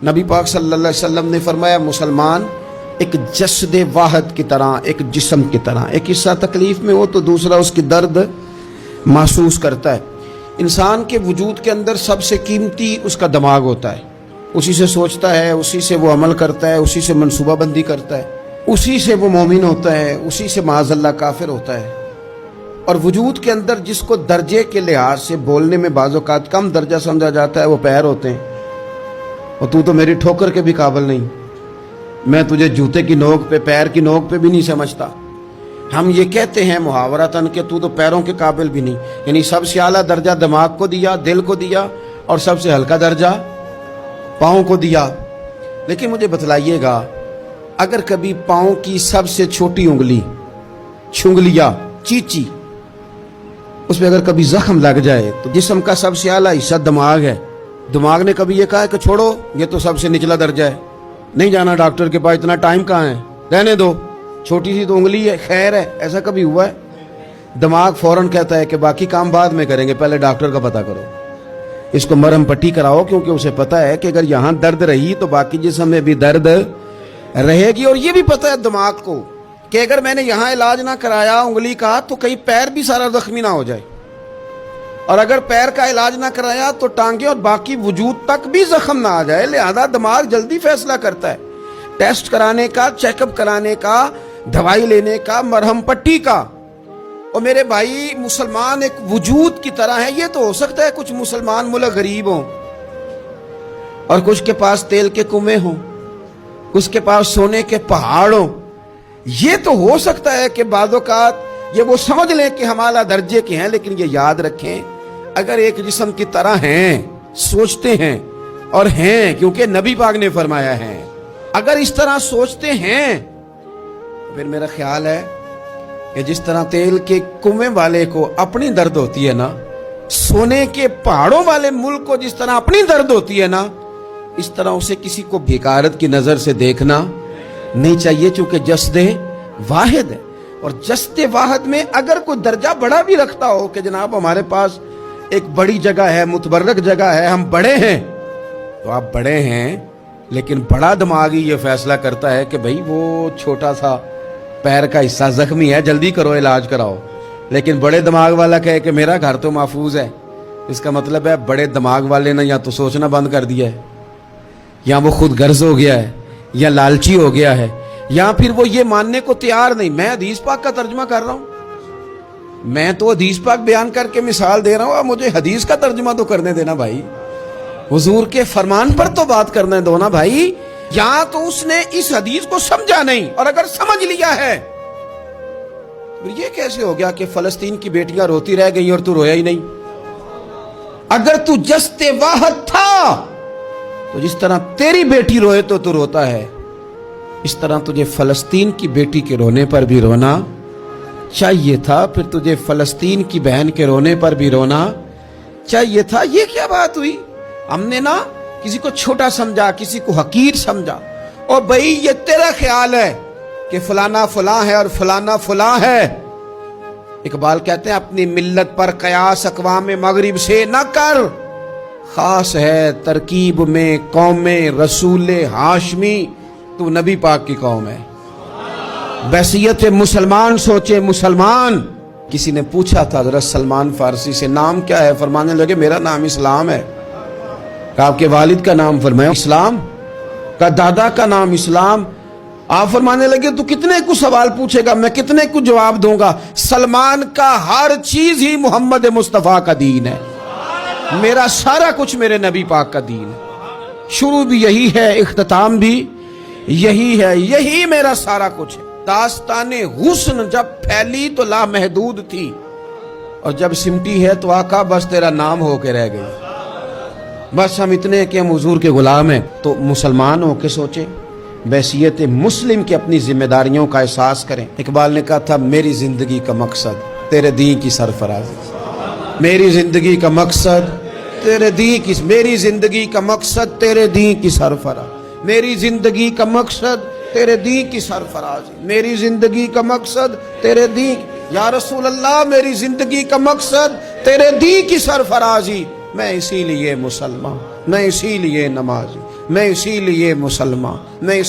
نبی پاک صلی اللہ علیہ وسلم نے فرمایا مسلمان ایک جسد واحد کی طرح، ایک جسم کی طرح، ایک حصہ تکلیف میں ہو تو دوسرا اس کی درد محسوس کرتا ہے۔ انسان کے وجود کے اندر سب سے قیمتی اس کا دماغ ہوتا ہے، اسی سے سوچتا ہے، اسی سے وہ عمل کرتا ہے، اسی سے منصوبہ بندی کرتا ہے، اسی سے وہ مومن ہوتا ہے، اسی سے معاذ اللہ کافر ہوتا ہے۔ اور وجود کے اندر جس کو درجے کے لحاظ سے بولنے میں بعض اوقات کم درجہ سمجھا جاتا ہے وہ پیر ہوتے ہیں۔ اور تو میری ٹھوکر کے بھی قابل نہیں، میں تجھے جوتے کی نوک پہ، پیر کی نوک پہ بھی نہیں سمجھتا۔ ہم یہ کہتے ہیں محاورتاً کہ تو پیروں کے قابل بھی نہیں، یعنی سب سے اعلیٰ درجہ دماغ کو دیا، دل کو دیا، اور سب سے ہلکا درجہ پاؤں کو دیا۔ لیکن مجھے بتلائیے گا، اگر کبھی پاؤں کی سب سے چھوٹی انگلی، چھنگلیا، چیچی، اس پہ اگر کبھی زخم لگ جائے تو جسم کا سب سے اعلیٰ حصہ دماغ ہے، دماغ نے کبھی یہ کہا ہے کہ چھوڑو یہ تو سب سے نچلا درجہ ہے، نہیں جانا ڈاکٹر کے پاس، اتنا ٹائم کہاں ہے، رہنے دو، چھوٹی سی تو انگلی ہے، خیر ہے؟ ایسا کبھی ہوا ہے؟ دماغ فوراً کہتا ہے کہ باقی کام بعد میں کریں گے، پہلے ڈاکٹر کا پتہ کرو، اس کو مرہم پٹی کراؤ، کیونکہ اسے پتہ ہے کہ اگر یہاں درد رہی تو باقی جسم میں بھی درد رہے گی۔ اور یہ بھی پتہ ہے دماغ کو کہ اگر میں نے یہاں علاج نہ کرایا انگلی کا تو کہیں پیر بھی سارا زخمی نہ ہو جائے، اور اگر پیر کا علاج نہ کرایا تو ٹانگیں اور باقی وجود تک بھی زخم نہ آ جائے۔ لہذا دماغ جلدی فیصلہ کرتا ہے، ٹیسٹ کرانے کا، چیک اپ کرانے کا، دوائی لینے کا، مرہم پٹی کا۔ اور میرے بھائی مسلمان ایک وجود کی طرح ہے، یہ تو ہو سکتا ہے کچھ مسلمان ملک غریب ہوں اور کچھ کے پاس تیل کے کنویں ہوں، کچھ کے پاس سونے کے پہاڑ ہوں، یہ تو ہو سکتا ہے کہ بعض اوقات یہ وہ سمجھ لیں کہ ہم اعلیٰ درجے کے ہیں، لیکن یہ یاد رکھیں اگر ایک جسم کی طرح ہیں، سوچتے ہیں اور ہیں، کیونکہ نبی پاک نے فرمایا ہے، اگر اس طرح سوچتے ہیں پھر میرا خیال ہے کہ جس طرح تیل کے کنویں والے کو اپنی درد ہوتی ہے نا، سونے کے پہاڑوں والے ملک کو جس طرح اپنی درد ہوتی ہے نا، اس طرح اسے کسی کو بھیکارت کی نظر سے دیکھنا نہیں چاہیے، چونکہ جسد واحد ہے۔ اور جسد واحد میں اگر کوئی درجہ بڑا بھی رکھتا ہو کہ جناب ہمارے پاس ایک بڑی جگہ ہے، متبرک جگہ ہے، ہم بڑے ہیں، تو آپ بڑے ہیں، لیکن بڑا دماغ ہی یہ فیصلہ کرتا ہے کہ بھئی وہ چھوٹا سا پیر کا حصہ زخمی ہے، جلدی کرو، علاج کراؤ۔ لیکن بڑے دماغ والا کہے کہ میرا گھر تو محفوظ ہے، اس کا مطلب ہے بڑے دماغ والے نے یا تو سوچنا بند کر دیا ہے، یا وہ خود غرض ہو گیا ہے، یا لالچی ہو گیا ہے، یا پھر وہ یہ ماننے کو تیار نہیں۔ میں حدیث پاک کا ترجمہ کر رہا ہوں، میں تو حدیث پاک بیان کر کے مثال دے رہا ہوں، اب مجھے حدیث کا ترجمہ تو کرنے دینا بھائی، حضور کے فرمان پر تو بات کرنے دو نا بھائی۔ یا تو اس نے اس حدیث کو سمجھا نہیں، اور اگر سمجھ لیا ہے پھر یہ کیسے ہو گیا کہ فلسطین کی بیٹیاں روتی رہ گئیں اور تو رویا ہی نہیں؟ اگر تو جسد واحد تھا تو جس طرح تیری بیٹی روئے تو تو روتا ہے، اس طرح تجھے فلسطین کی بیٹی کے رونے پر بھی رونا چاہیے تھا، پھر تجھے فلسطین کی بہن کے رونے پر بھی رونا چاہیے تھا۔ یہ کیا بات ہوئی؟ ہم نے نا کسی کو چھوٹا سمجھا، کسی کو حقیر سمجھا، اور بھئی یہ تیرا خیال ہے کہ فلانا فلاں ہے اور فلانا فلاں ہے۔ اقبال کہتے ہیں اپنی ملت پر قیاس اقوام مغرب سے نہ کر، خاص ہے ترکیب میں قوم رسول ہاشمی، تو نبی پاک کی قوم ہے۔ بحثیت مسلمان سوچے مسلمان۔ کسی نے پوچھا تھا حضرت سلمان فارسی سے نام کیا ہے، فرمانے لگے میرا نام اسلام ہے۔ کہا آپ کے والد کا نام؟ فرمایا اسلام۔ کہا دادا کا نام اسلام۔ آپ فرمانے لگے تو کتنے کو سوال پوچھے گا، میں کتنے کو جواب دوں گا؟ سلمان کا ہر چیز ہی محمد مصطفیٰ کا دین ہے، میرا سارا کچھ میرے نبی پاک کا دین ہے، شروع بھی یہی ہے، اختتام بھی یہی ہے، یہی میرا سارا کچھ ہے۔ داستان حسن جب پھیلی تو لامحدود تھی، اور جب سمٹی ہے تو آقا بس تیرا نام ہو کے رہ گئی۔ بس ہم اتنے کہ ہم حضور کے غلام ہیں۔ تو مسلمان ہو کے سوچیں، بحیثیت مسلم کی اپنی ذمہ داریوں کا احساس کریں۔ اقبال نے کہا تھا میری زندگی کا مقصد تیرے دین کی سرفرازی، میری زندگی کا مقصد تیرے دین کی، میری زندگی کا مقصد تیرے دین کی سرفراز، میری زندگی کا مقصد تیرے دین کی سرفرازی، میری زندگی کا مقصد تیرے دین، یا رسول اللہ میری زندگی کا مقصد تیرے دین کی سرفرازی، میں اسی لیے مسلمان، میں اسی لیے نمازی، میں اسی لیے مسلمان، میں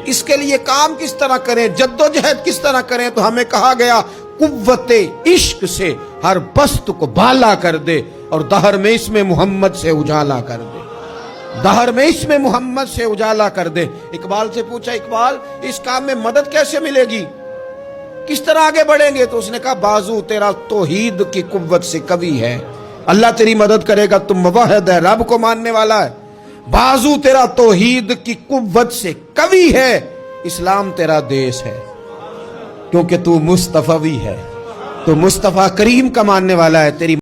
اس کے لیے کام کس طرح کریں، جدوجہد کس طرح کریں؟ تو ہمیں کہا گیا قوت عشق سے ہر بست کو بالا کر دے اور دہر میں اس میں محمد سے اجالا کر دے، دہر میں اس میں محمد سے اجالا کر دے۔ اقبال سے پوچھا، اقبال اس کام میں مدد کیسے ملے گی، کس طرح آگے بڑھیں گے؟ تو اس نے کہا بازو تیرا توحید کی قوت سے قوی ہے، اللہ تیری مدد کرے گا، تم موحد ہے، رب کو ماننے والا ہے، بازو تیرا توحید کی قوت سے قوی ہے، اسلام تیرا دیس ہے، کیونکہ تو مصطفی ہے، تو مصطفیٰ کریم کا ماننے والا ہے، تیری